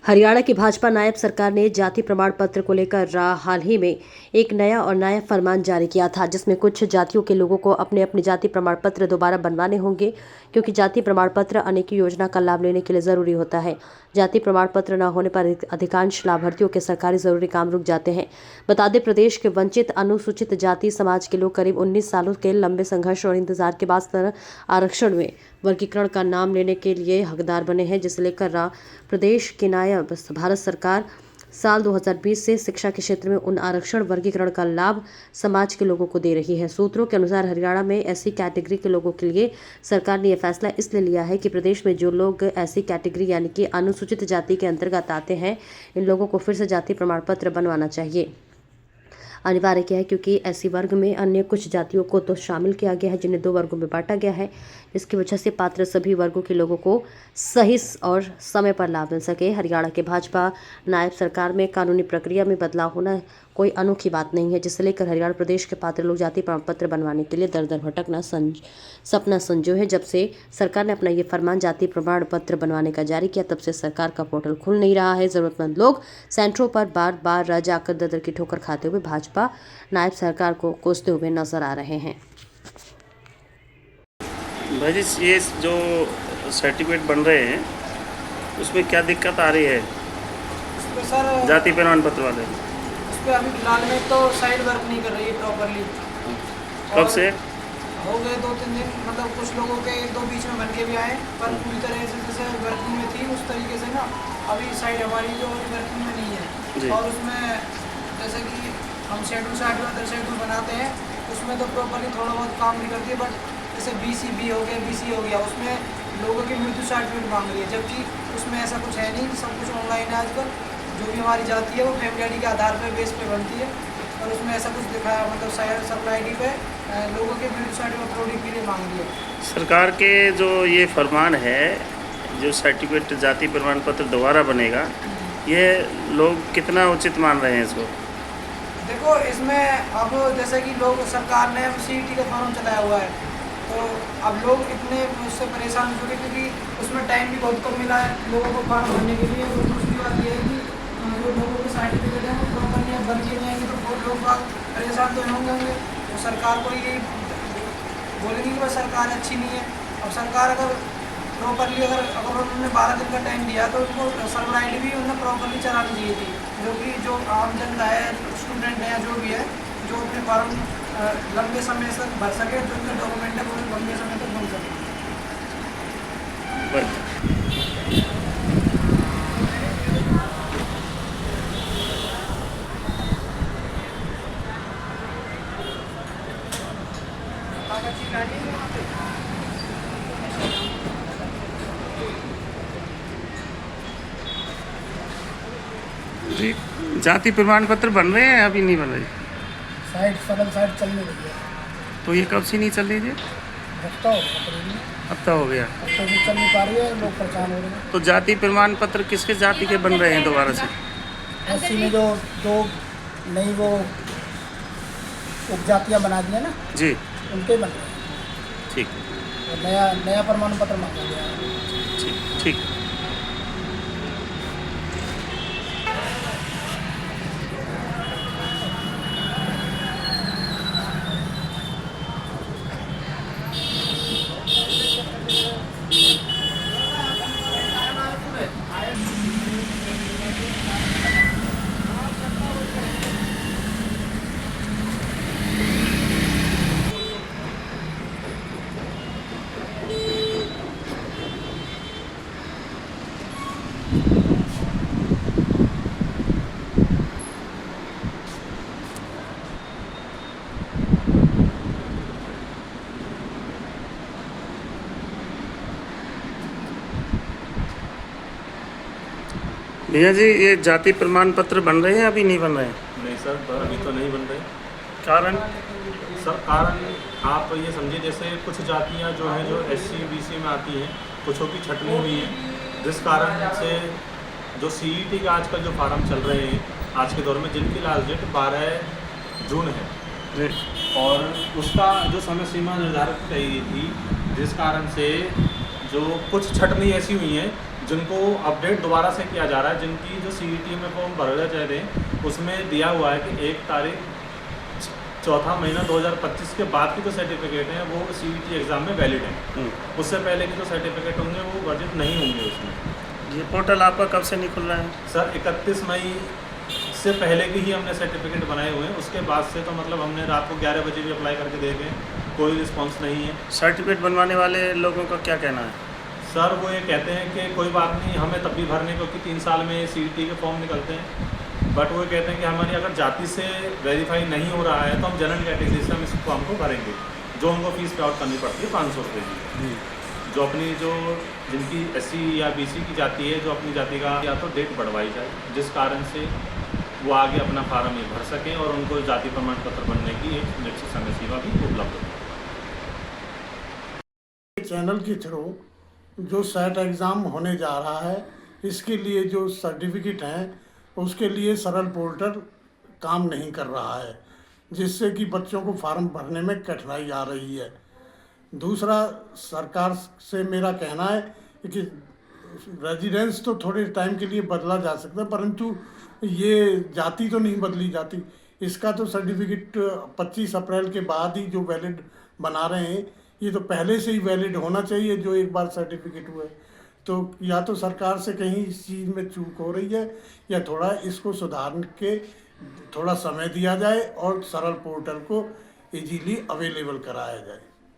हरियाणा की भाजपा नायब सरकार ने जाति प्रमाण पत्र को लेकर हाल ही में एक नया और नया फरमान जारी किया था, जिसमें कुछ जातियों के लोगों को अपने अपने जाति प्रमाण पत्र दोबारा बनवाने होंगे, क्योंकि जाति प्रमाण पत्र अनेक योजना का लाभ लेने के लिए जरूरी होता है। जाति प्रमाण पत्र न होने पर अधिकांश लाभार्थियों के सरकारी जरूरी काम रुक जाते हैं। बता दें, प्रदेश के वंचित अनुसूचित जाति समाज के लोग करीब 19 सालों के लंबे संघर्ष और इंतजार के बाद आरक्षण में वर्गीकरण का नाम लेने के लिए हकदार बने हैं, जिसे लेकर प्रदेश की नायब भारत सरकार साल 2020 से शिक्षा के क्षेत्र में उन आरक्षण वर्गीकरण का लाभ समाज के लोगों को दे रही है। सूत्रों के अनुसार हरियाणा में ऐसी कैटेगरी के लोगों के लिए सरकार ने यह फैसला इसलिए लिया है कि प्रदेश में जो लोग ऐसी कैटेगरी यानी कि अनुसूचित जाति के अंतर्गत आते हैं, इन लोगों को फिर से जाति प्रमाण पत्र बनवाना चाहिए। अनिवार्य किया है, क्योंकि ऐसी वर्ग में अन्य कुछ जातियों को तो शामिल किया गया है जिन्हें 2 वर्गों में बांटा गया है, जिसकी वजह से पात्र सभी वर्गों के लोगों को सही और समय पर लाभ मिल सके। हरियाणा के भाजपा नायब सरकार में कानूनी प्रक्रिया में बदलाव होना कोई अनोखी बात नहीं है, जिसे लेकर हरियाणा प्रदेश के पात्र लोग जाति प्रमाण पत्र बनवाने के लिए दर दर भटकना सपना संजो है। जब से सरकार ने अपना ये फरमान जाति प्रमाण पत्र बनवाने का जारी किया, तब से सरकार का पोर्टल खुल नहीं रहा है। जरूरतमंद लोग सेंटरों पर बार बार जाकर दर की ठोकर खाते हुए भाजपा नायब सरकार को कोसते हुए नजर आ रहे हैं। भाई जी, ये जो सर्टिफिकेट बन रहे हैं उसमें क्या दिक्कत आ रही है? उसमें सर जाति प्रमाण पत्र वाले उस पर अभी फिलहाल में तो साइड वर्क नहीं कर रही है प्रॉपरली। कब से हो गए 2-3 दिन, मतलब कुछ लोगों के 2 बीच में बन के भी आए, पर पूरी तरह से जैसे वर्किंग में थी उस तरीके से ना अभी साइड हमारी जो वर्किंग में नहीं है। और उसमें जैसे कि हम शेड्यूल 60 में अदर शेड्यूल बनाते हैं, उसमें तो प्रॉपरली थोड़ा बहुत काम नहीं करती है। बट जैसे BCB हो गया, BC हो गया, उसमें लोगों की मृत्यु सर्टिफिकेट मांग रही है, जबकि उसमें ऐसा कुछ है नहीं। सब कुछ ऑनलाइन है आजकल। जो भी हमारी जाती है वो फैमिली आईडी के आधार पर बेस पे बनती है, और उसमें ऐसा कुछ दिखाया मतलब सप्लाई आईडी पे लोगों के मृत्यु सर्टिफिकेट अपलोडिंग के लिए मांग रही है। सरकार के जो ये फरमान है, जो सर्टिफिकेट जाति प्रमाण पत्र दोबारा बनेगा, ये लोग कितना उचित मान रहे हैं इसको? देखो, इसमें अब जैसे कि लोग सरकार ने CET का फॉर्म चलाया हुआ है, तो अब लोग इतने उससे परेशान हो चुके, क्योंकि उसमें टाइम भी बहुत कम मिला है लोगों को फॉर्म भरने के लिए। और दूसरी बात यह है कि जो लोगों के सर्टिफिकेट हैं वो प्रॉपर नहीं भर के नहीं आएंगे, तो बहुत लोग परेशान तो होंगे। तो सरकार को ये बोलेंगे कि बस सरकार अच्छी नहीं है। अब सरकार अगर प्रॉपरली अगर उन्होंने 12 दिन का टाइम दिया, तो उनको सर्वर आईडी भी उन्हें प्रॉपरली चलानी चाहिए थी, जो कि जो आम जनता है, स्टूडेंट है या जो भी है, जो अपने फॉर्म लंबे समय तक भर सके, जो उनके डॉक्यूमेंट है वो लंबे समय तक बन सके। जी, जाति प्रमाण पत्र बन रहे हैं अभी नहीं बन रहे? साइड चल नहीं रही है। तो ये कब से नहीं चल रही थी? हफ्ता हो गया, हफ्ता हो गया। अब तो भी चल नहीं पा रही है, लोग परेशान हो रहे हैं। तो जाति प्रमाण पत्र किसके जाति के बन रहे हैं दोबारा से? ऐसी में जो 2 नई वो उपजातियाँ बना दी है ना जी, उनके बन रहे हैं। ठीक और नया प्रमाण पत्र मांगा गया है। ठीक ठीक। भैया जी, ये जाति प्रमाण पत्र बन रहे हैं अभी नहीं बन रहे हैं? नहीं सर, अभी तो नहीं बन रहे। कारण? सर कारण आप ये समझिए, जैसे कुछ जातियां जो हैं जो SC BC में आती हैं, कुछों की छटनी हुई है, जिस कारण से जो CET का आजकल जो फार्म चल रहे हैं आज के दौर में, जिनकी लास्ट डेट 12 जून है, और उसका जो समय सीमा निर्धारित की गई थी, जिस कारण से जो कुछ छटनी ऐसी हुई हैं जिनको अपडेट दोबारा से किया जा रहा है, जिनकी जो CET में फॉर्म भरे जा रहे हैं उसमें दिया हुआ है कि 1 तारीख चौथा महीना 2025 के बाद की जो सर्टिफिकेट हैं वो CET एग्ज़ाम में वैलिड हैं। उससे पहले के जो सर्टिफिकेट होंगे वो वर्जित नहीं होंगे उसमें। ये पोर्टल आपका कब से नहीं खुल रहा है? सर 31 मई से पहले की ही हमने सर्टिफिकेट बनाए हुए हैं, उसके बाद से तो मतलब हमने रात को 11 बजे भी अप्लाई करके देखे, कोई रिस्पॉन्स नहीं है। सर्टिफिकेट बनवाने वाले लोगों का क्या कहना है? सर वो ये कहते हैं कि कोई बात नहीं, हमें तब भी भरने, क्योंकि 3 साल में CET के फॉर्म निकलते हैं, बट वो कहते हैं कि हमारी अगर जाति से वेरीफाई नहीं हो रहा है तो हम जनरल कैटेगरी से हम इस फॉर्म को भरेंगे, जो उनको फीस पे आउट करनी पड़ती है 500 रुपये की। जो अपनी जो जिनकी SC या BC की जाति है, जो अपनी जाति का या तो डेट बढ़वाई जाए, जिस कारण से वो आगे अपना फार्म ये भर सकें और उनको जाति प्रमाण पत्र बनने की एक निश्चित समय सीमा भी उपलब्ध हो। चैनल के थ्रू जो सेट एग्ज़ाम होने जा रहा है, इसके लिए जो सर्टिफिकेट हैं उसके लिए सरल पोर्टल काम नहीं कर रहा है, जिससे कि बच्चों को फॉर्म भरने में कठिनाई आ रही है। दूसरा, सरकार से मेरा कहना है कि रेजिडेंस तो थोड़े टाइम के लिए बदला जा सकता है, परंतु ये जाति तो नहीं बदली जाती। इसका तो सर्टिफिकेट 25 अप्रैल के बाद ही जो वैलिड बना रहे हैं, ये तो पहले से ही वैलिड होना चाहिए जो एक बार सर्टिफिकेट हुआ है। तो या तो सरकार से कहीं इस चीज़ में चूक हो रही है, या थोड़ा इसको सुधार के थोड़ा समय दिया जाए और सरल पोर्टल को इजीली अवेलेबल कराया जाए।